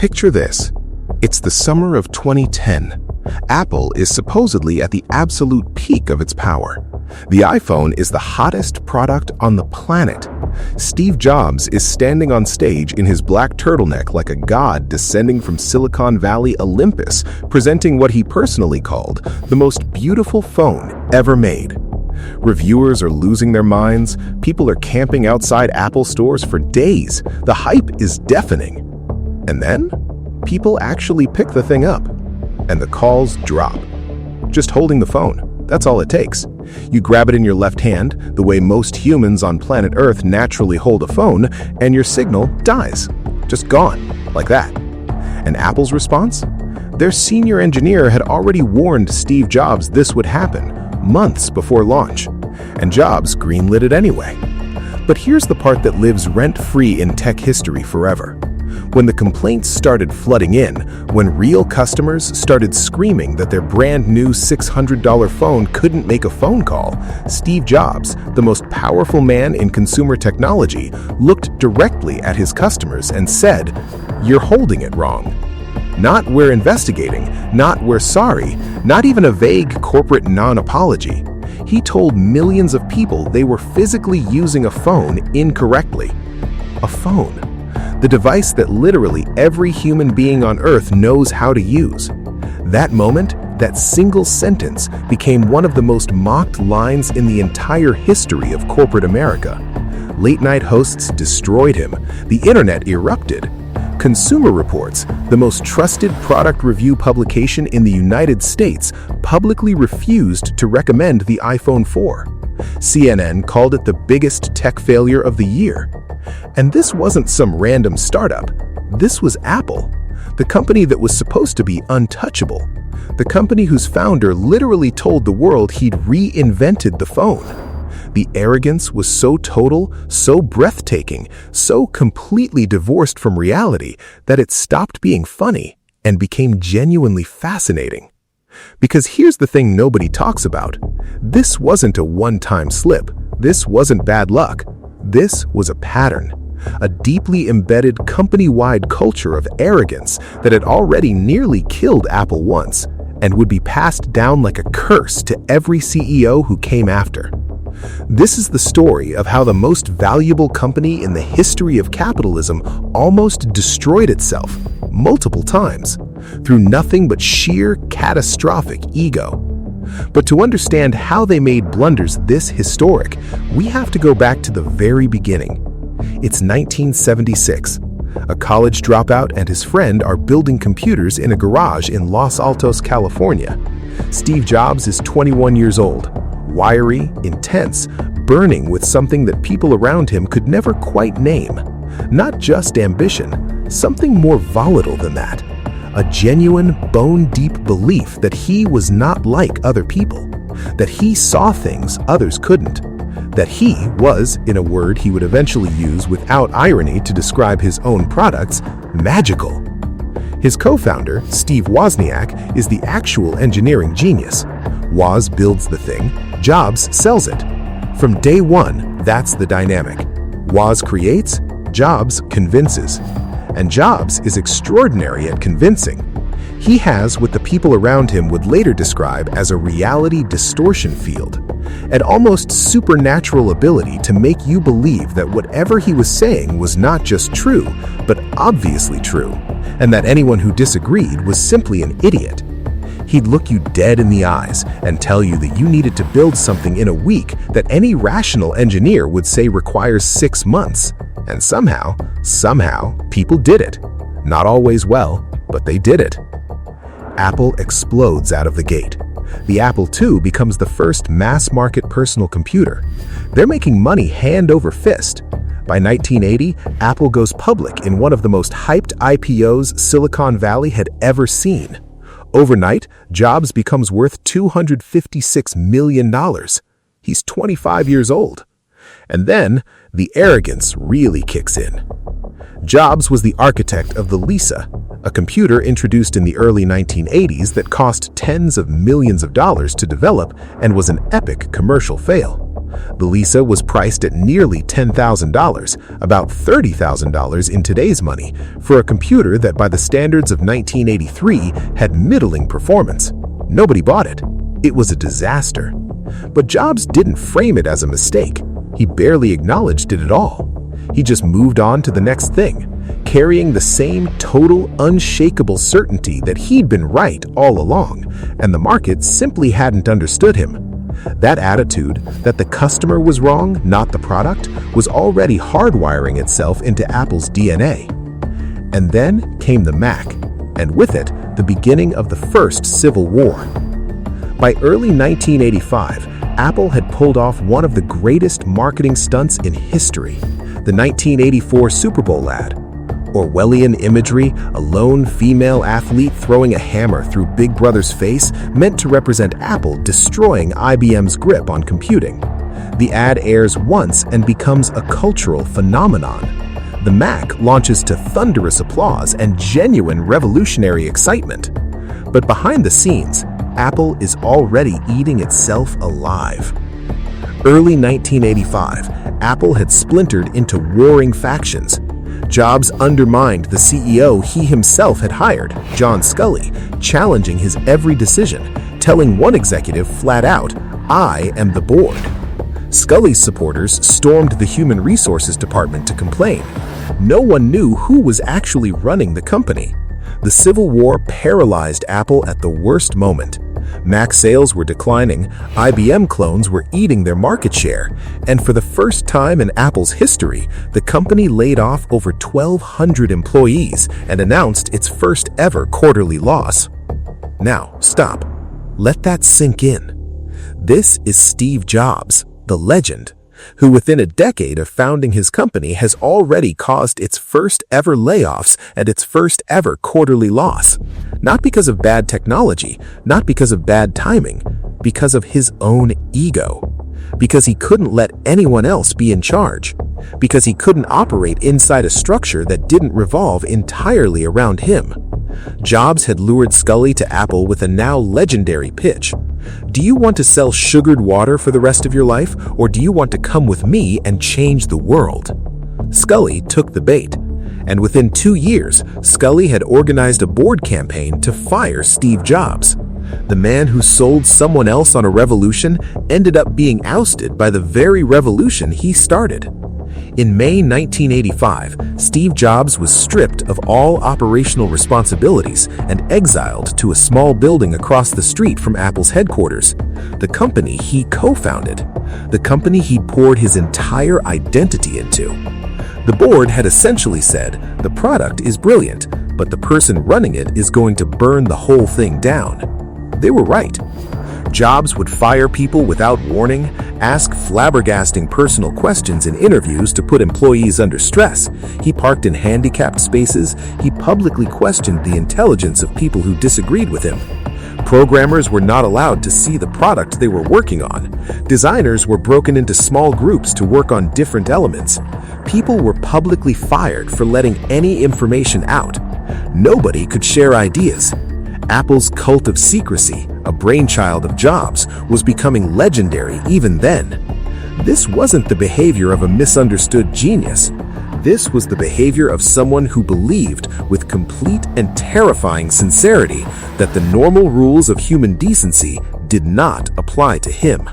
Picture this. It's the summer of 2010. Apple is supposedly at the absolute peak of its power. The iPhone is the hottest product on the planet. Steve Jobs is standing on stage in his black turtleneck like a god descending from Silicon Valley Olympus, presenting what he personally called the most beautiful phone ever made. Reviewers are losing their minds. People are camping outside Apple stores for days. The hype is deafening. And then, people actually pick the thing up, and the calls drop. Just holding the phone, that's all it takes. You grab it in your left hand, the way most humans on planet Earth naturally hold a phone, and your signal dies. Just gone, like that. And Apple's response? Their senior engineer had already warned Steve Jobs this would happen, months before launch. And Jobs greenlit it anyway. But here's the part that lives rent-free in tech history forever. When the complaints started flooding in, when real customers started screaming that their brand new $600 phone couldn't make a phone call, Steve Jobs, the most powerful man in consumer technology, looked directly at his customers and said, "You're holding it wrong." Not "we're investigating," not "we're sorry," not even a vague corporate non-apology. He told millions of people they were physically using a phone incorrectly. A phone. The device that literally every human being on Earth knows how to use. That moment, that single sentence, became one of the most mocked lines in the entire history of corporate America. Late-night hosts destroyed him. The internet erupted. Consumer Reports, the most trusted product review publication in the United States, publicly refused to recommend the iPhone 4. CNN called it the biggest tech failure of the year. And this wasn't some random startup. This was Apple, the company that was supposed to be untouchable, the company whose founder literally told the world he'd reinvented the phone. The arrogance was so total, so breathtaking, so completely divorced from reality that it stopped being funny and became genuinely fascinating. Because here's the thing nobody talks about. This wasn't a one-time slip. This wasn't bad luck. This was a pattern, a deeply embedded company-wide culture of arrogance that had already nearly killed Apple once and would be passed down like a curse to every CEO who came after. This is the story of how the most valuable company in the history of capitalism almost destroyed itself multiple times through nothing but sheer catastrophic ego. But to understand how they made blunders this historic, we have to go back to the very beginning. It's 1976. A college dropout and his friend are building computers in a garage in Los Altos, California. Steve Jobs is 21 years old, wiry, intense, burning with something that people around him could never quite name. Not just ambition, something more volatile than that. A genuine, bone-deep belief that he was not like other people, that he saw things others couldn't, that he was, in a word he would eventually use without irony to describe his own products, magical. His co-founder, Steve Wozniak, is the actual engineering genius. Woz builds the thing, Jobs sells it. From day one, that's the dynamic. Woz creates, Jobs convinces. And Jobs is extraordinary at convincing. He has what the people around him would later describe as a reality distortion field, an almost supernatural ability to make you believe that whatever he was saying was not just true, but obviously true, and that anyone who disagreed was simply an idiot. He'd look you dead in the eyes and tell you that you needed to build something in a week that any rational engineer would say requires 6 months. And somehow, people did it. Not always well, but they did it. Apple explodes out of the gate. The Apple II becomes the first mass-market personal computer. They're making money hand over fist. By 1980, Apple goes public in one of the most hyped IPOs Silicon Valley had ever seen. Overnight, Jobs becomes worth $256 million. He's 25 years old. And then, the arrogance really kicks in. Jobs was the architect of the Lisa, a computer introduced in the early 1980s that cost tens of millions of dollars to develop and was an epic commercial fail. The Lisa was priced at nearly $10,000, about $30,000 in today's money, for a computer that by the standards of 1983 had middling performance. Nobody bought it. It was a disaster. But Jobs didn't frame it as a mistake. He barely acknowledged it at all. He just moved on to the next thing, carrying the same total, unshakable certainty that he'd been right all along, and the market simply hadn't understood him. That attitude, that the customer was wrong, not the product, was already hardwiring itself into Apple's DNA. And then came the Mac, and with it, the beginning of the first Civil War. By early 1985, Apple had pulled off one of the greatest marketing stunts in history, the 1984 Super Bowl ad. Orwellian imagery, a lone female athlete throwing a hammer through Big Brother's face, meant to represent Apple destroying IBM's grip on computing. The ad airs once and becomes a cultural phenomenon. The Mac launches to thunderous applause and genuine revolutionary excitement. But behind the scenes, Apple is already eating itself alive. Early 1985, Apple had splintered into warring factions. Jobs undermined the CEO he himself had hired, John Sculley, challenging his every decision, telling one executive flat out, "I am the board." Sculley's supporters stormed the human resources department to complain. No one knew who was actually running the company. The Civil War paralyzed Apple at the worst moment. Mac sales were declining, IBM clones were eating their market share, and for the first time in Apple's history, the company laid off over 1,200 employees and announced its first ever quarterly loss. Now, stop. Let that sink in. This is Steve Jobs, the legend, who within a decade of founding his company has already caused its first ever layoffs and its first ever quarterly loss. Not because of bad technology, not because of bad timing, because of his own ego. Because he couldn't let anyone else be in charge. Because he couldn't operate inside a structure that didn't revolve entirely around him. Jobs had lured Sculley to Apple with a now legendary pitch. Do you want to sell sugared water for the rest of your life, or do you want to come with me and change the world? Sculley took the bait, and within 2 years, Sculley had organized a board campaign to fire Steve Jobs. The man who sold someone else on a revolution ended up being ousted by the very revolution he started. In May 1985, Steve Jobs was stripped of all operational responsibilities and exiled to a small building across the street from Apple's headquarters, the company he co-founded, the company he poured his entire identity into. The board had essentially said, the product is brilliant, but the person running it is going to burn the whole thing down. They were right. Jobs would fire people without warning, ask flabbergasting personal questions in interviews to put employees under stress. He parked in handicapped spaces. He publicly questioned the intelligence of people who disagreed with him. Programmers were not allowed to see the product they were working on. Designers were broken into small groups to work on different elements. People were publicly fired for letting any information out. Nobody could share ideas. Apple's cult of secrecy, a brainchild of Jobs, was becoming legendary even then. This wasn't the behavior of a misunderstood genius. This was the behavior of someone who believed with complete and terrifying sincerity that the normal rules of human decency did not apply to him.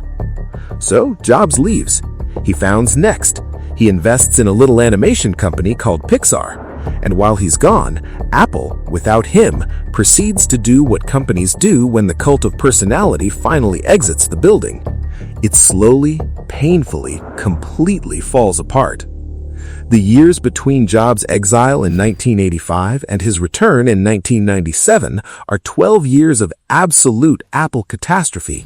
So Jobs leaves. He founds Next. He invests in a little animation company called Pixar. And while he's gone, Apple, without him, proceeds to do what companies do when the cult of personality finally exits the building. It slowly, painfully, completely falls apart. The years between Jobs' exile in 1985 and his return in 1997 are 12 years of absolute Apple catastrophe.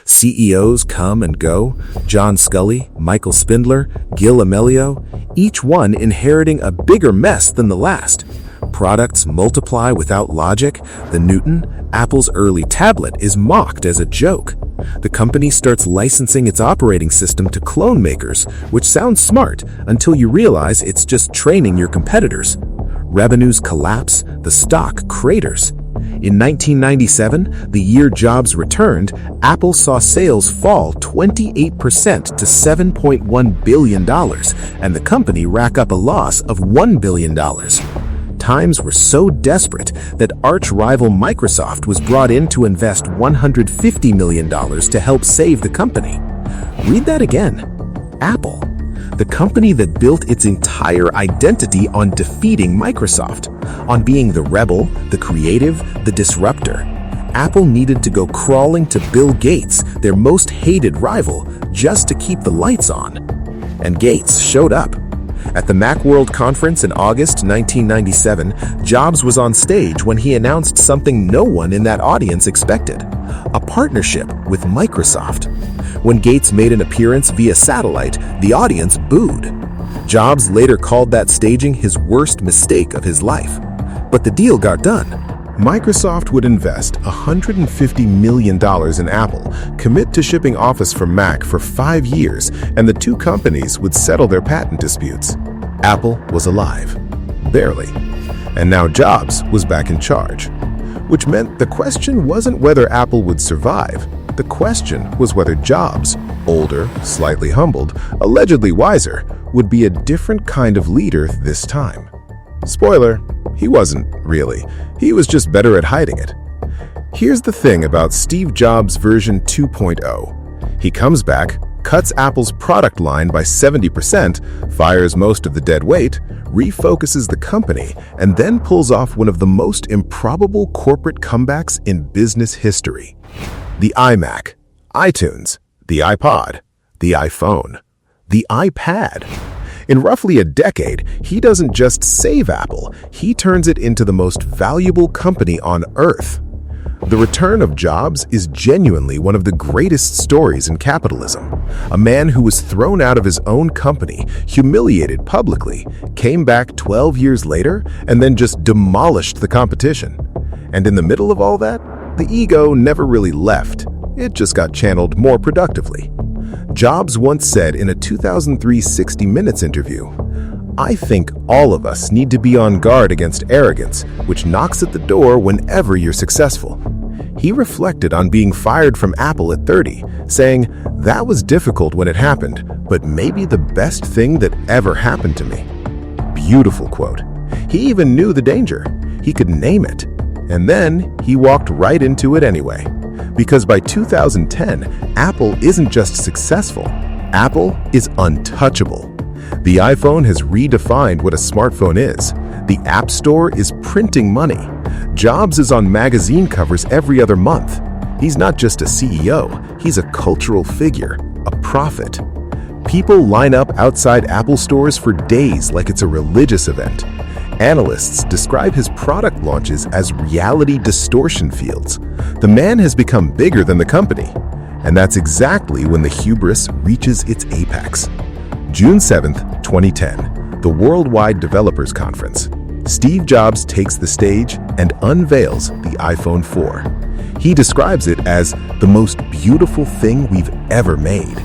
CEOs come and go, John Sculley, Michael Spindler, Gil Amelio, each one inheriting a bigger mess than the last. Products multiply without logic. The Newton, Apple's early tablet, is mocked as a joke. The company starts licensing its operating system to clone makers, which sounds smart until you realize it's just training your competitors. Revenues collapse, the stock craters. In 1997, the year Jobs returned, Apple saw sales fall 28% to $7.1 billion, and the company rack up a loss of $1 billion. Times were so desperate that arch-rival Microsoft was brought in to invest $150 million to help save the company. Read that again. Apple, the company that built its entire identity on defeating Microsoft, on being the rebel, the creative, the disruptor. Apple needed to go crawling to Bill Gates, their most hated rival, just to keep the lights on. And Gates showed up. At the Macworld conference in August 1997, Jobs was on stage when he announced something no one in that audience expected: a partnership with Microsoft. When Gates made an appearance via satellite, the audience booed. Jobs later called that staging his worst mistake of his life. But the deal got done. Microsoft would invest $150 million in Apple, commit to shipping Office for Mac for 5 years, and the two companies would settle their patent disputes. Apple was alive. Barely. And now Jobs was back in charge. Which meant the question wasn't whether Apple would survive. The question was whether Jobs, older, slightly humbled, allegedly wiser, would be a different kind of leader this time. Spoiler, he wasn't, really. He was just better at hiding it. Here's the thing about Steve Jobs' version 2.0. He comes back, cuts Apple's product line by 70%, fires most of the dead weight, refocuses the company, and then pulls off one of the most improbable corporate comebacks in business history. The iMac, iTunes, the iPod, the iPhone, the iPad. In roughly a decade, he doesn't just save Apple, he turns it into the most valuable company on Earth. The return of Jobs is genuinely one of the greatest stories in capitalism. A man who was thrown out of his own company, humiliated publicly, came back 12 years later, and then just demolished the competition. And in the middle of all that, the ego never really left. It just got channeled more productively. Jobs once said in a 2003 60 Minutes interview, "I think all of us need to be on guard against arrogance, which knocks at the door whenever you're successful." He reflected on being fired from Apple at 30, saying, "That was difficult when it happened, but maybe the best thing that ever happened to me." Beautiful quote. He even knew the danger. He could name it. And then he walked right into it anyway. Because by 2010, Apple isn't just successful, Apple is untouchable. The iPhone has redefined what a smartphone is. The App Store is printing money. Jobs is on magazine covers every other month. He's not just a CEO, he's a cultural figure, a prophet. People line up outside Apple stores for days like it's a religious event. Analysts describe his product launches as reality distortion fields. The man has become bigger than the company. And that's exactly when the hubris reaches its apex. June 7th, 2010, the Worldwide Developers Conference. Steve Jobs takes the stage and unveils the iPhone 4. He describes it as the most beautiful thing we've ever made.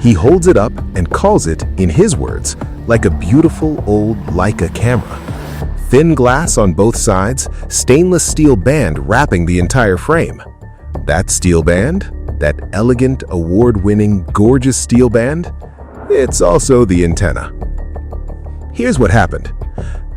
He holds it up and calls it, in his words, like a beautiful old Leica camera. Thin glass on both sides, stainless steel band wrapping the entire frame. That steel band, that elegant, award-winning, gorgeous steel band, it's also the antenna. Here's what happened.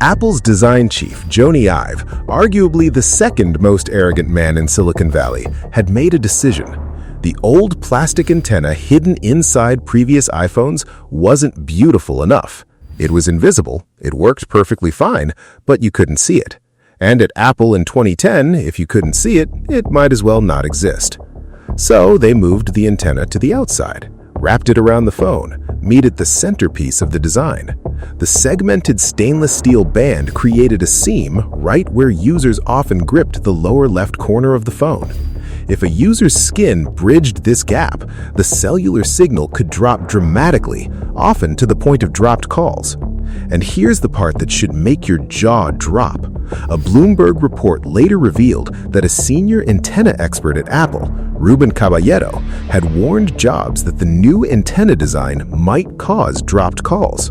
Apple's design chief, Jony Ive, arguably the second most arrogant man in Silicon Valley, had made a decision. The old plastic antenna hidden inside previous iPhones wasn't beautiful enough. It was invisible, it worked perfectly fine, but you couldn't see it. And at Apple in 2010, if you couldn't see it, it might as well not exist. So they moved the antenna to the outside, wrapped it around the phone, made it the centerpiece of the design. The segmented stainless steel band created a seam right where users often gripped the lower left corner of the phone. If a user's skin bridged this gap, the cellular signal could drop dramatically, often to the point of dropped calls. And here's the part that should make your jaw drop. A Bloomberg report later revealed that a senior antenna expert at Apple, Ruben Caballero, had warned Jobs that the new antenna design might cause dropped calls.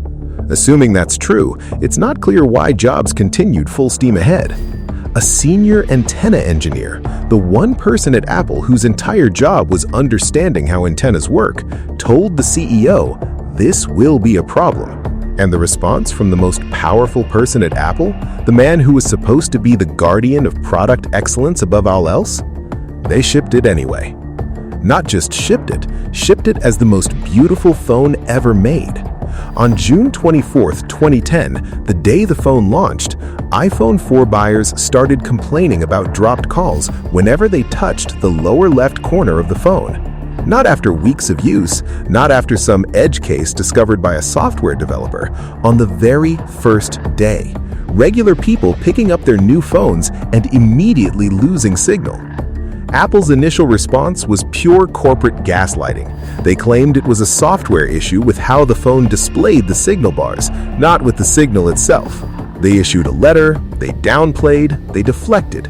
Assuming that's true, it's not clear why Jobs continued full steam ahead. A senior antenna engineer, the one person at Apple whose entire job was understanding how antennas work, told the CEO, "This will be a problem." And the response from the most powerful person at Apple, the man who was supposed to be the guardian of product excellence above all else? They shipped it anyway. Not just shipped it as the most beautiful phone ever made. On June 24, 2010, the day the phone launched, iPhone 4 buyers started complaining about dropped calls whenever they touched the lower left corner of the phone. Not after weeks of use, not after some edge case discovered by a software developer. On the very first day, regular people picking up their new phones and immediately losing signal. Apple's initial response was pure corporate gaslighting. They claimed it was a software issue with how the phone displayed the signal bars, not with the signal itself. They issued a letter, they downplayed, they deflected.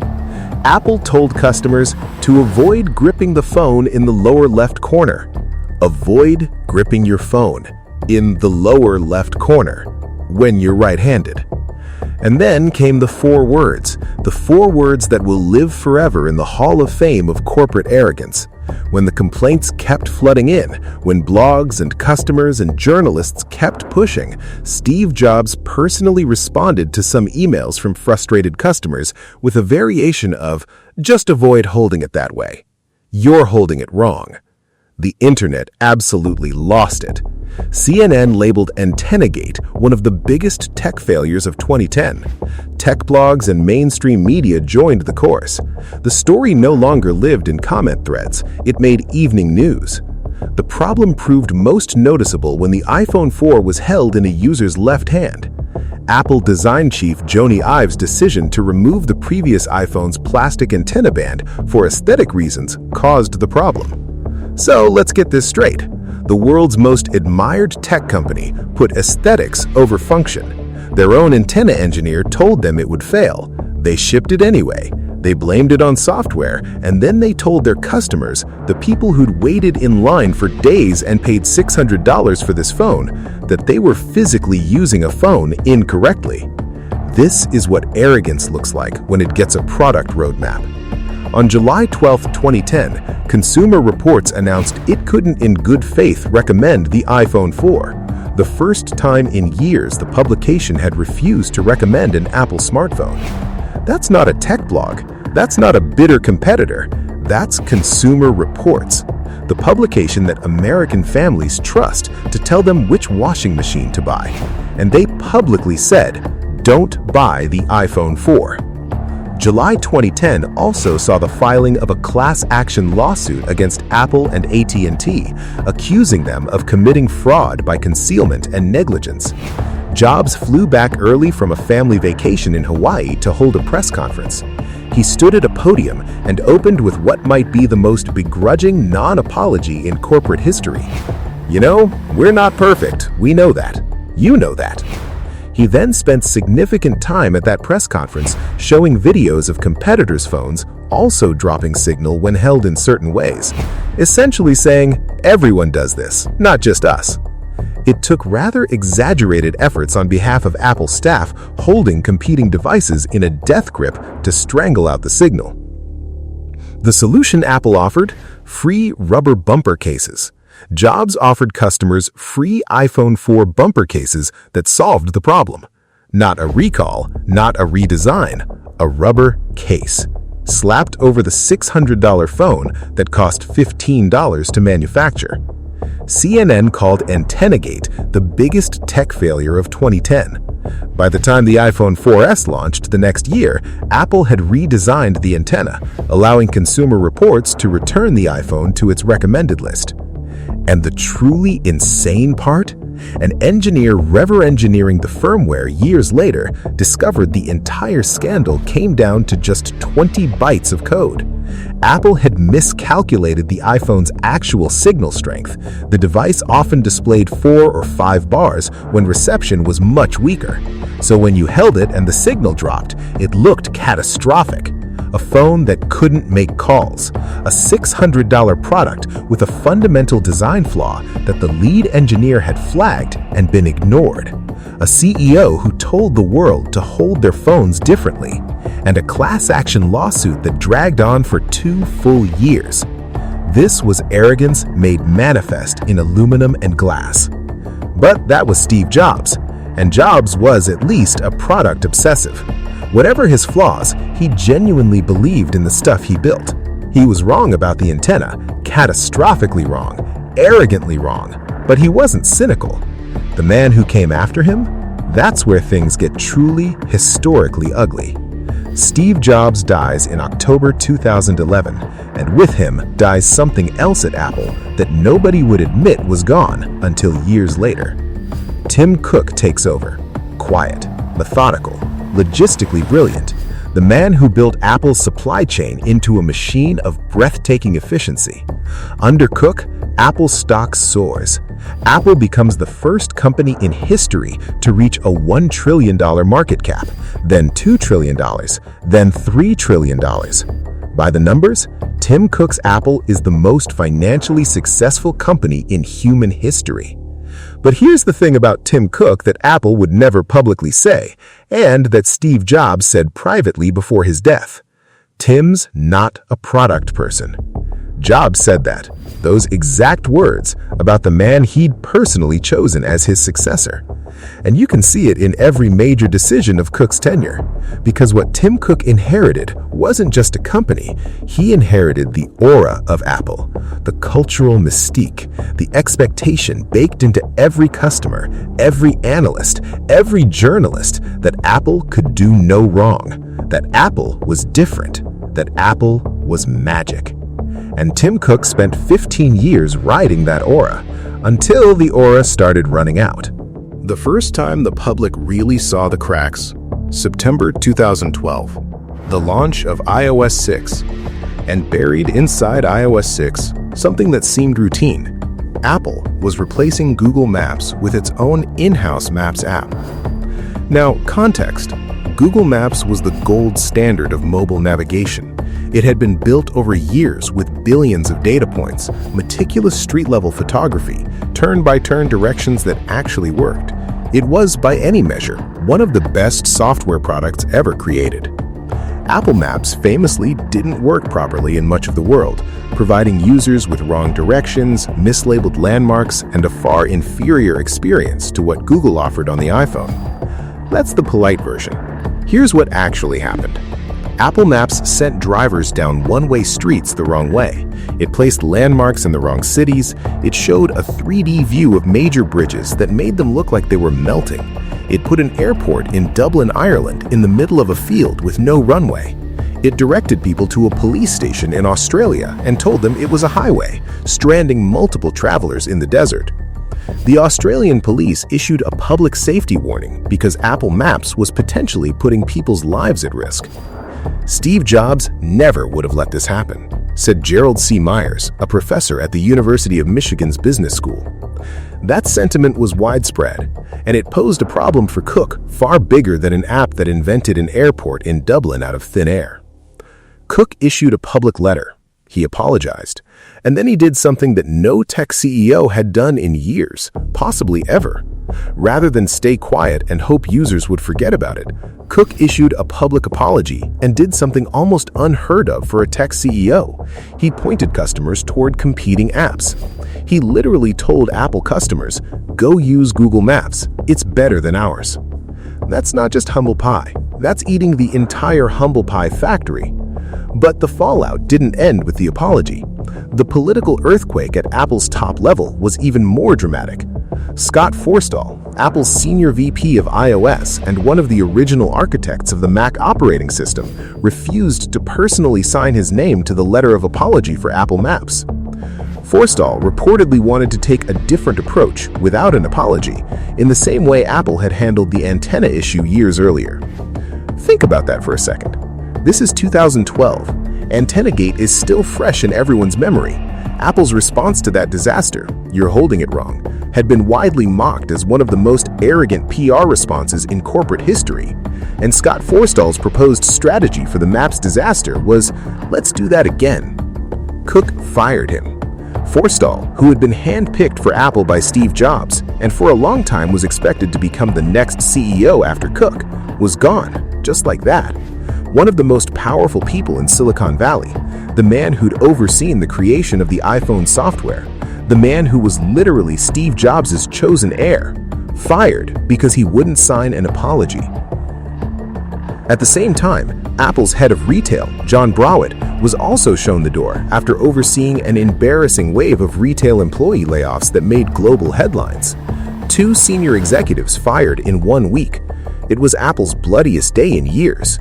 Apple told customers to avoid gripping the phone in the lower left corner. Avoid gripping your phone in the lower left corner when you're right-handed. And then came the four words that will live forever in the Hall of Fame of corporate arrogance. When the complaints kept flooding in, when blogs and customers and journalists kept pushing, Steve Jobs personally responded to some emails from frustrated customers with a variation of, "Just avoid holding it that way. You're holding it wrong." The internet absolutely lost it. CNN labeled Antennagate one of the biggest tech failures of 2010. Tech blogs and mainstream media joined the chorus. The story no longer lived in comment threads. It made evening news. The problem proved most noticeable when the iPhone 4 was held in a user's left hand. Apple design chief Jony Ive's decision to remove the previous iPhone's plastic antenna band for aesthetic reasons caused the problem. So let's get this straight. The world's most admired tech company put aesthetics over function. Their own antenna engineer told them it would fail. They shipped it anyway. They blamed it on software, and then they told their customers, the people who'd waited in line for days and paid $600 for this phone, that they were physically using a phone incorrectly. This is what arrogance looks like when it gets a product roadmap. On July 12, 2010, Consumer Reports announced it couldn't in good faith recommend the iPhone 4, the first time in years the publication had refused to recommend an Apple smartphone. That's not a tech blog. That's not a bitter competitor. That's Consumer Reports, the publication that American families trust to tell them which washing machine to buy. And they publicly said, "Don't buy the iPhone 4." July 2010 also saw the filing of a class action lawsuit against Apple and AT&T, accusing them of committing fraud by concealment and negligence. Jobs flew back early from a family vacation in Hawaii to hold a press conference. He stood at a podium and opened with what might be the most begrudging non-apology in corporate history. "You know, we're not perfect. We know that. You know that." He then spent significant time at that press conference showing videos of competitors' phones also dropping signal when held in certain ways, essentially saying, "Everyone does this, not just us." It took rather exaggerated efforts on behalf of Apple staff holding competing devices in a death grip to strangle out the signal. The solution Apple offered? Free rubber bumper cases. Jobs offered customers free iPhone 4 bumper cases that solved the problem. Not a recall, not a redesign, a rubber case, slapped over the $600 phone that cost $15 to manufacture. CNN called Antennagate the biggest tech failure of 2010. By the time the iPhone 4S launched the next year, Apple had redesigned the antenna, allowing Consumer Reports to return the iPhone to its recommended list. And the truly insane part? An engineer rever-engineering the firmware years later discovered the entire scandal came down to just 20 bytes of code. Apple had miscalculated the iPhone's actual signal strength. The device often displayed 4 or 5 bars when reception was much weaker. So when you held it and the signal dropped, it looked catastrophic. a phone that couldn't make calls, a $600 product with a fundamental design flaw that the lead engineer had flagged and been ignored, a CEO who told the world to hold their phones differently, and a class action lawsuit that dragged on for 2 full years. This was arrogance made manifest in aluminum and glass. But that was Steve Jobs, and Jobs was at least a product obsessive. Whatever his flaws, he genuinely believed in the stuff he built. He was wrong about the antenna, catastrophically wrong, arrogantly wrong, but he wasn't cynical. The man who came after him? That's where things get truly, historically ugly. Steve Jobs dies in October 2011, and with him dies something else at Apple that nobody would admit was gone until years later. Tim Cook takes over. Quiet, methodical, logistically brilliant. The man who built Apple's supply chain into a machine of breathtaking efficiency. Under Cook, Apple's stock soars. Apple becomes the first company in history to reach a $1 trillion market cap, then $2 trillion, then $3 trillion. By the numbers, Tim Cook's Apple is the most financially successful company in human history. But here's the thing about Tim Cook that Apple would never publicly say, and that Steve Jobs said privately before his death. Tim's not a product person. Jobs said that, those exact words, about the man he'd personally chosen as his successor. And you can see it in every major decision of Cook's tenure, because what Tim Cook inherited wasn't just a company, he inherited the aura of Apple, the cultural mystique, the expectation baked into every customer, every analyst, every journalist that Apple could do no wrong, that Apple was different, that Apple was magic. And Tim Cook spent 15 years riding that aura, until the aura started running out. The first time the public really saw the cracks, September 2012, the launch of iOS 6, and buried inside iOS 6, something that seemed routine. Apple was replacing Google Maps with its own in-house Maps app. Now, context. Google Maps was the gold standard of mobile navigation. It had been built over years with billions of data points, meticulous street-level photography, turn-by-turn directions that actually worked. It was, by any measure, one of the best software products ever created. Apple Maps famously didn't work properly in much of the world, providing users with wrong directions, mislabeled landmarks, and a far inferior experience to what Google offered on the iPhone. That's the polite version. Here's what actually happened. Apple Maps sent drivers down one-way streets the wrong way. It placed landmarks in the wrong cities. It showed a 3D view of major bridges that made them look like they were melting. It put an airport in Dublin, Ireland, in the middle of a field with no runway. It directed people to a police station in Australia and told them it was a highway, stranding multiple travelers in the desert. The Australian police issued a public safety warning because Apple Maps was potentially putting people's lives at risk. Steve Jobs never would have let this happen, said Gerald C. Myers, a professor at the University of Michigan's Business School. That sentiment was widespread, and it posed a problem for Cook far bigger than an app that invented an airport in Dublin out of thin air. Cook issued a public letter. He apologized, and then he did something that no tech CEO had done in years, possibly ever. Rather than stay quiet and hope users would forget about it, Cook issued a public apology and did something almost unheard of for a tech CEO. He pointed customers toward competing apps. He literally told Apple customers, "Go use Google Maps. It's better than ours." That's not just humble pie. That's eating the entire humble pie factory. But the fallout didn't end with the apology. The political earthquake at Apple's top level was even more dramatic. Scott Forstall, Apple's senior VP of iOS and one of the original architects of the Mac operating system, refused to personally sign his name to the letter of apology for Apple Maps. Forstall reportedly wanted to take a different approach without an apology, in the same way Apple had handled the antenna issue years earlier. Think about that for a second. This is 2012. Antennagate is still fresh in everyone's memory. Apple's response to that disaster, "You're holding it wrong," had been widely mocked as one of the most arrogant PR responses in corporate history, and Scott Forstall's proposed strategy for the Maps disaster was, let's do that again. Cook fired him. Forstall, who had been handpicked for Apple by Steve Jobs and for a long time was expected to become the next CEO after Cook, was gone, just like that. One of the most powerful people in Silicon Valley, the man who'd overseen the creation of the iPhone software, the man who was literally Steve Jobs' chosen heir, fired because he wouldn't sign an apology. At the same time, Apple's head of retail, John Browett, was also shown the door after overseeing an embarrassing wave of retail employee layoffs that made global headlines. 2 senior executives fired in 1 week. It was Apple's bloodiest day in years.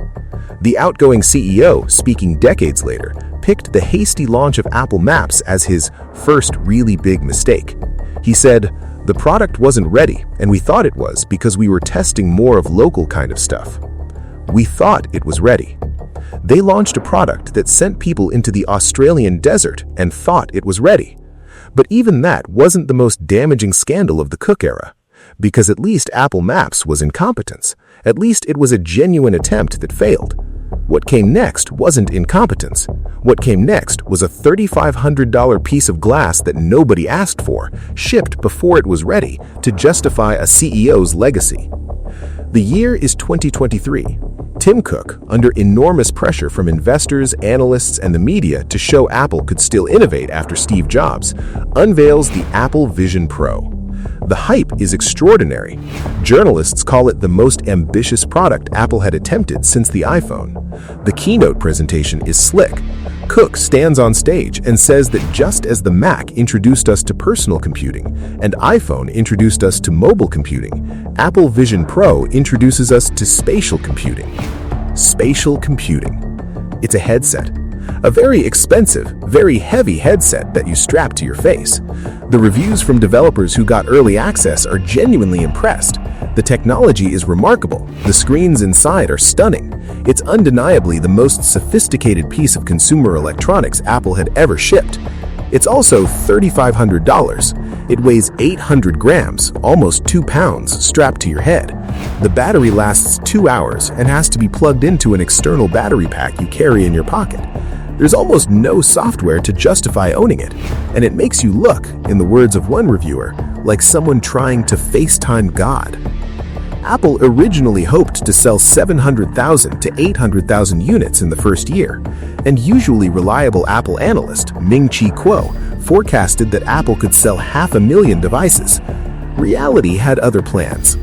The outgoing CEO, speaking decades later, picked the hasty launch of Apple Maps as his first really big mistake. He said, "The product wasn't ready, and we thought it was because we were testing more of local kind of stuff. We thought it was ready." They launched a product that sent people into the Australian desert and thought it was ready. But even that wasn't the most damaging scandal of the Cook era, because at least Apple Maps was incompetence. At least it was a genuine attempt that failed. What came next wasn't incompetence. What came next was a $3,500 piece of glass that nobody asked for, shipped before it was ready to justify a CEO's legacy. The year is 2023. Tim Cook, under enormous pressure from investors, analysts, and the media to show Apple could still innovate after Steve Jobs, unveils the Apple Vision Pro. The hype is extraordinary. Journalists call it the most ambitious product Apple had attempted since the iPhone. The keynote presentation is slick. Cook stands on stage and says that just as the Mac introduced us to personal computing and iPhone introduced us to mobile computing, Apple Vision Pro introduces us to spatial computing. Spatial computing. It's a headset. A very expensive, very heavy headset that you strap to your face. The reviews from developers who got early access are genuinely impressed. The technology is remarkable. The screens inside are stunning. It's undeniably the most sophisticated piece of consumer electronics Apple had ever shipped. It's also $3,500. It weighs 800 grams, almost 2 pounds, strapped to your head. The battery lasts 2 hours and has to be plugged into an external battery pack you carry in your pocket. There's almost no software to justify owning it, and it makes you look, in the words of one reviewer, like someone trying to FaceTime God. Apple originally hoped to sell 700,000 to 800,000 units in the first year, and usually reliable Apple analyst Ming-Chi Kuo forecasted that Apple could sell 500,000 devices. Reality had other plans.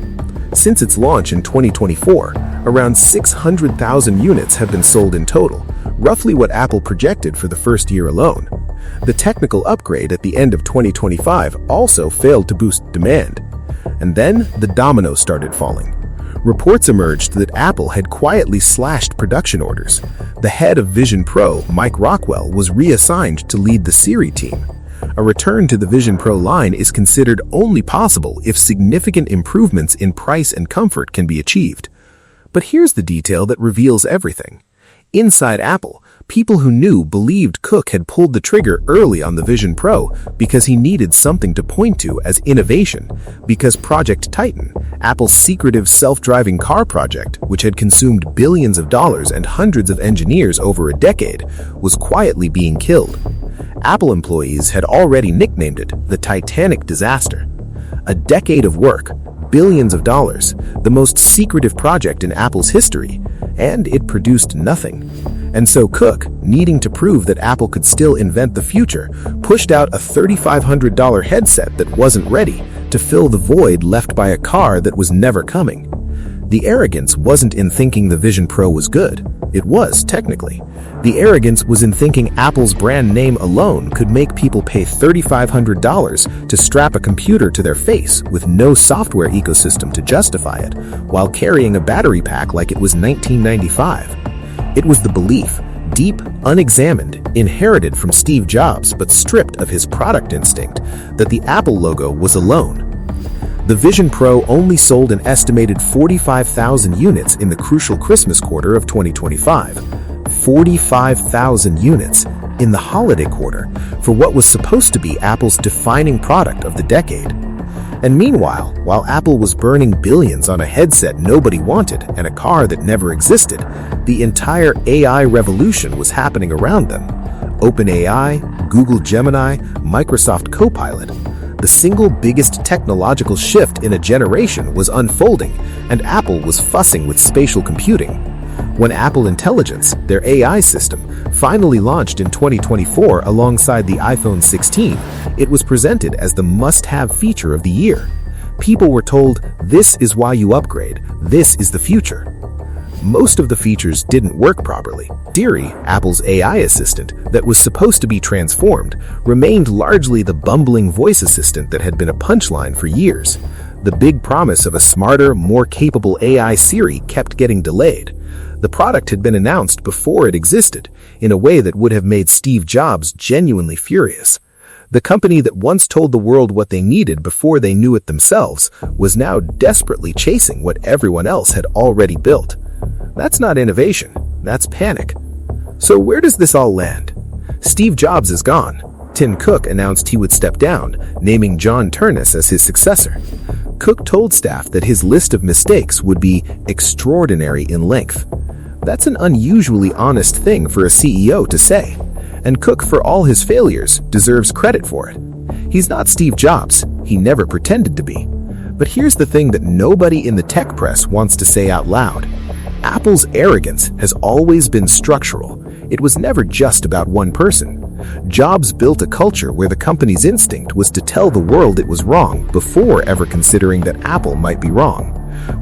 Since its launch in 2024, around 600,000 units have been sold in total, roughly what Apple projected for the first year alone. The technical upgrade at the end of 2025 also failed to boost demand. And then the dominoes started falling. Reports emerged that Apple had quietly slashed production orders. The head of Vision Pro, Mike Rockwell, was reassigned to lead the Siri team. A return to the Vision Pro line is considered only possible if significant improvements in price and comfort can be achieved. But here's the detail that reveals everything. Inside Apple, people who knew believed Cook had pulled the trigger early on the Vision Pro because he needed something to point to as innovation, because Project Titan, Apple's secretive self-driving car project, which had consumed billions of dollars and hundreds of engineers over a decade, was quietly being killed. Apple employees had already nicknamed it the Titanic disaster. A decade of work, billions of dollars, the most secretive project in Apple's history, and it produced nothing. And so Cook, needing to prove that Apple could still invent the future, pushed out a $3,500 headset that wasn't ready to fill the void left by a car that was never coming. The arrogance wasn't in thinking the Vision Pro was good. It was, technically. The arrogance was in thinking Apple's brand name alone could make people pay $3,500 to strap a computer to their face with no software ecosystem to justify it, while carrying a battery pack like it was 1995. It was the belief, deep, unexamined, inherited from Steve Jobs but stripped of his product instinct, that the Apple logo was alone. The Vision Pro only sold an estimated 45,000 units in the crucial Christmas quarter of 2025. 45,000 units in the holiday quarter for what was supposed to be Apple's defining product of the decade. And meanwhile, while Apple was burning billions on a headset nobody wanted and a car that never existed, the entire AI revolution was happening around them. OpenAI, Google Gemini, Microsoft Copilot. The single biggest technological shift in a generation was unfolding, and Apple was fussing with spatial computing. When Apple Intelligence, their AI system, finally launched in 2024 alongside the iPhone 16, it was presented as the must-have feature of the year. People were told, this is why you upgrade, this is the future. Most of the features didn't work properly. Siri, Apple's AI assistant that was supposed to be transformed, remained largely the bumbling voice assistant that had been a punchline for years. The big promise of a smarter, more capable AI Siri kept getting delayed. The product had been announced before it existed, in a way that would have made Steve Jobs genuinely furious. The company that once told the world what they needed before they knew it themselves was now desperately chasing what everyone else had already built. That's not innovation, that's panic. So where does this all land? Steve Jobs is gone. Tim Cook announced he would step down, naming John Ternus as his successor. Cook told staff that his list of mistakes would be extraordinary in length. That's an unusually honest thing for a CEO to say, and Cook, for all his failures, deserves credit for it. He's not Steve Jobs, he never pretended to be. But here's the thing that nobody in the tech press wants to say out loud. Apple's arrogance has always been structural. It was never just about one person. Jobs built a culture where the company's instinct was to tell the world it was wrong before ever considering that Apple might be wrong.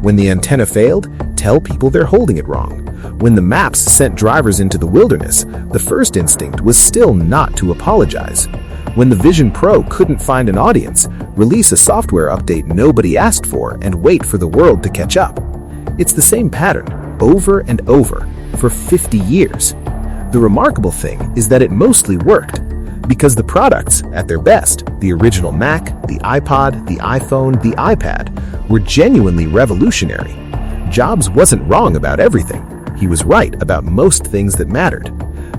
When the antenna failed, tell people they're holding it wrong. When the maps sent drivers into the wilderness, the first instinct was still not to apologize. When the Vision Pro couldn't find an audience, release a software update nobody asked for and wait for the world to catch up. It's the same pattern, over and over, for 50 years. The remarkable thing is that it mostly worked, because the products, at their best, the original Mac, the iPod, the iPhone, the iPad, were genuinely revolutionary. Jobs wasn't wrong about everything. He was right about most things that mattered.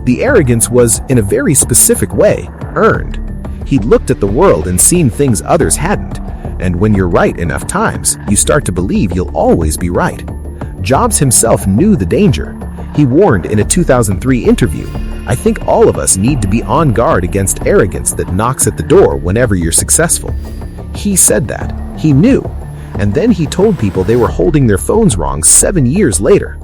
The arrogance was, in a very specific way, earned. He'd looked at the world and seen things others hadn't, and when you're right enough times, you start to believe you'll always be right. Jobs himself knew the danger. He warned in a 2003 interview, "I think all of us need to be on guard against arrogance that knocks at the door whenever you're successful." He said that. He knew. And then he told people they were holding their phones wrong 7 years later.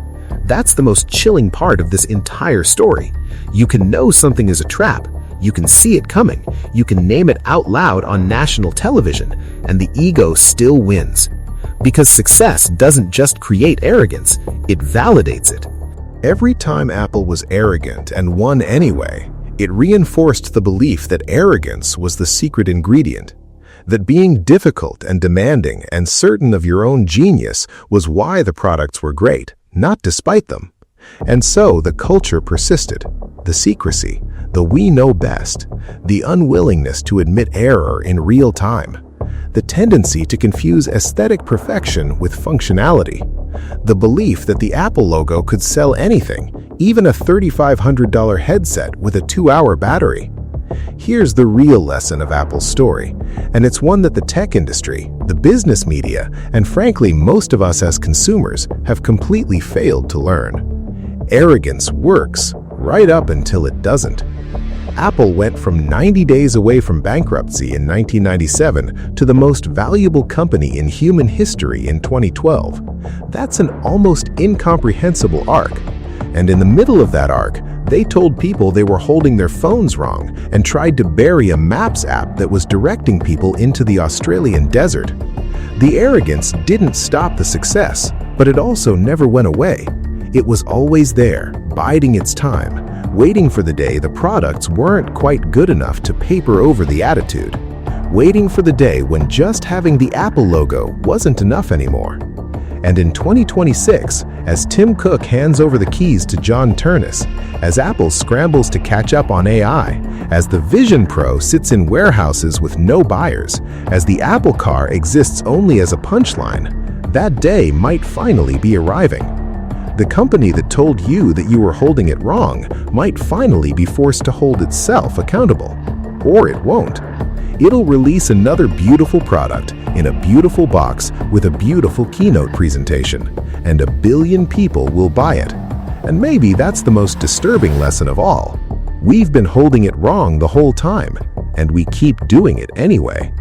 That's the most chilling part of this entire story. You can know something is a trap. You can see it coming. You can name it out loud on national television, and the ego still wins. Because success doesn't just create arrogance, it validates it. Every time Apple was arrogant and won anyway, it reinforced the belief that arrogance was the secret ingredient, that being difficult and demanding and certain of your own genius was why the products were great, not despite them. And so the culture persisted. The secrecy, the we know best, the unwillingness to admit error in real time, the tendency to confuse aesthetic perfection with functionality, the belief that the Apple logo could sell anything, even a $3,500 headset with a 2-hour battery. Here's the real lesson of Apple's story, and it's one that the tech industry, the business media, and frankly most of us as consumers have completely failed to learn. Arrogance works right up until it doesn't. Apple went from 90 days away from bankruptcy in 1997 to the most valuable company in human history in 2012. That's an almost incomprehensible arc. And in the middle of that arc, they told people they were holding their phones wrong and tried to bury a Maps app that was directing people into the Australian desert. The arrogance didn't stop the success, but it also never went away. It was always there, biding its time, waiting for the day the products weren't quite good enough to paper over the attitude, waiting for the day when just having the Apple logo wasn't enough anymore. And in 2026, as Tim Cook hands over the keys to John Ternus, as Apple scrambles to catch up on AI, as the Vision Pro sits in warehouses with no buyers, as the Apple car exists only as a punchline, that day might finally be arriving. The company that told you that you were holding it wrong might finally be forced to hold itself accountable. Or it won't. It'll release another beautiful product in a beautiful box with a beautiful keynote presentation, and 1 billion people will buy it. And maybe that's the most disturbing lesson of all. We've been holding it wrong the whole time, and we keep doing it anyway.